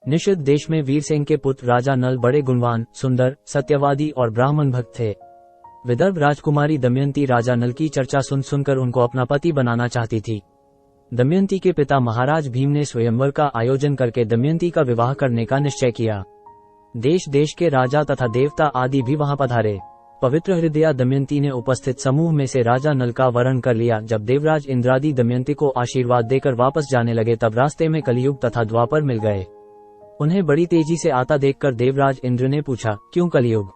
निषद देश में वीरसेन के पुत्र राजा नल बड़े गुणवान, सुंदर, सत्यवादी और ब्राह्मण भक्त थे। विदर्भ राजकुमारी दमयंती राजा नल की चर्चा सुनकर उनको अपना पति बनाना चाहती थी। दमयंती के पिता महाराज भीम ने स्वयंवर का आयोजन करके दमयंती का विवाह करने का निश्चय किया। देश देश के राजा तथा देवता आदि भी वहां पधारे। पवित्र हृदया दमयंती ने उपस्थित समूह में से राजा नल का वरण कर लिया। जब देवराज इंद्रादि दमयंती को आशीर्वाद देकर वापस जाने लगे तब रास्ते में कलियुग तथा द्वापर मिल गए। उन्हें बड़ी तेजी से आता देखकर देवराज इंद्र ने पूछा, क्यों कलियुग,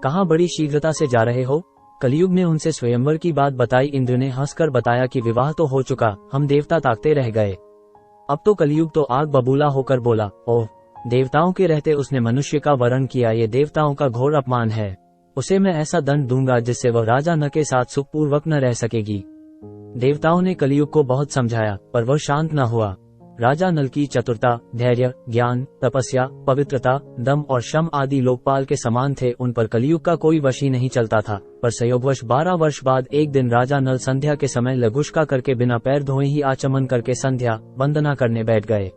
कहाँ बड़ी शीघ्रता से जा रहे हो? कलियुग ने उनसे स्वयंवर की बात बताई। इंद्र ने हंसकर बताया कि विवाह तो हो चुका, हम देवता ताकते रह गए। अब तो कलियुग तो आग बबूला होकर बोला, ओह, देवताओं के रहते उसने मनुष्य का वरण किया, ये देवताओं का घोर अपमान है। उसे मैं ऐसा दंड दूंगा जिससे वह राजा न के साथ सुखपूर्वक न रह सकेगी। देवताओं ने कलियुग को बहुत समझाया पर वह शांत न हुआ। राजा नल की चतुरता, धैर्य, ज्ञान, तपस्या, पवित्रता, दम और श्रम आदि लोकपाल के समान थे। उन पर कलियुग का कोई वश ही नहीं चलता था। पर संयोगवश 12 वर्ष बाद एक दिन राजा नल संध्या के समय लघुष्का करके बिना पैर धोए ही आचमन करके संध्या वंदना करने बैठ गए।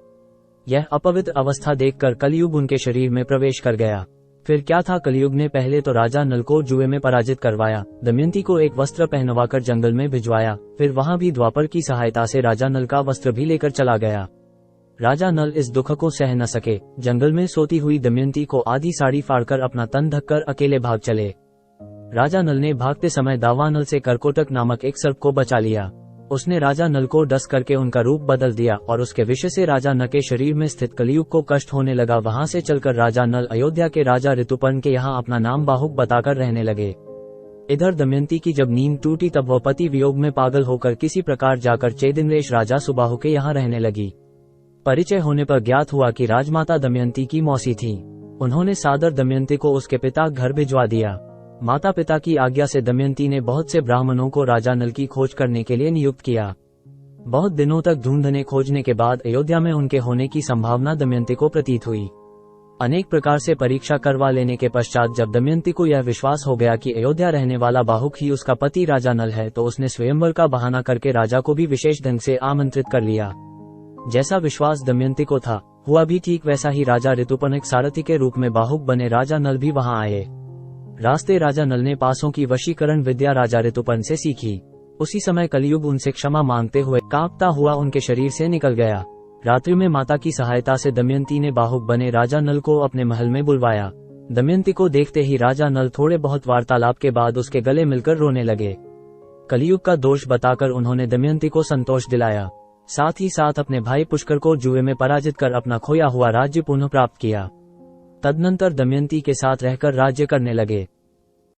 यह अपवित्र अवस्था देखकर कलियुग उनके शरीर में प्रवेश कर गया। फिर क्या था, कलियुग ने पहले तो राजा नल को जुए में पराजित करवाया, दमयंती को एक वस्त्र पहनवाकर जंगल में भिजवाया। फिर वहां भी द्वापर की सहायता से राजा नल का वस्त्र भी लेकर चला गया। राजा नल इस दुख को सह न सके। जंगल में सोती हुई दमयंती को आधी साड़ी फाड़कर अपना तन ढककर अकेले भाग चले। राजा नल ने भागते समय दावानल से करकोटक नामक एक सर्प को बचा लिया। उसने राजा नल को डस करके उनका रूप बदल दिया और उसके विष से राजा न के शरीर में स्थित कलियुग को कष्ट होने लगा। वहां से चलकर राजा नल अयोध्या के राजा ऋतुपर्ण के यहाँ अपना नाम बाहुक बताकर रहने लगे। इधर दमयंती की जब नींद टूटी तब वह पति वियोग में पागल होकर किसी प्रकार जाकर चेदिनरेश राजा सुबाहु के यहाँ रहने लगी। परिचय होने पर ज्ञात हुआ कि राजमाता दमयंती की मौसी थी। उन्होंने सादर दमयंती को उसके पिता घर भिजवा दिया। माता पिता की आज्ञा से दमयंती ने बहुत से ब्राह्मणों को राजा नल की खोज करने के लिए नियुक्त किया। बहुत दिनों तक ढूंढने खोजने के बाद अयोध्या में उनके होने की संभावना दमयंती को प्रतीत हुई। अनेक प्रकार से परीक्षा करवा लेने के पश्चात जब दमयंती को यह विश्वास हो गया कि अयोध्या रहने वाला बाहुक ही उसका पति राजा नल है, तो उसने स्वयंवर का बहाना करके राजा को भी विशेष ढंग से आमंत्रित कर लिया। जैसा विश्वास दमयंती को था, हुआ भी ठीक वैसा ही। राजा ऋतुपर्ण सारथी के रूप में बाहुक बने राजा नल भी वहां आए। रास्ते राजा नल ने पासों की वशीकरण विद्या राजा ऋतुपर्ण से सीखी। उसी समय कलियुग उनसे क्षमा मांगते हुए कांपता हुआ उनके शरीर से निकल गया। रात्रि में माता की सहायता से दमयंती ने बाहुक बने राजा नल को अपने महल में बुलवाया। दमयंती को देखते ही राजा नल थोड़े बहुत वार्तालाप के बाद उसके गले मिलकर रोने लगे। कलियुग का दोष बताकर उन्होंने दमयंती को संतोष दिलाया। साथ ही साथ अपने भाई पुष्कर को जुए में पराजित कर अपना खोया हुआ राज्य पुनः प्राप्त किया। तदनंतर दमयंती के साथ रहकर राज्य करने लगे।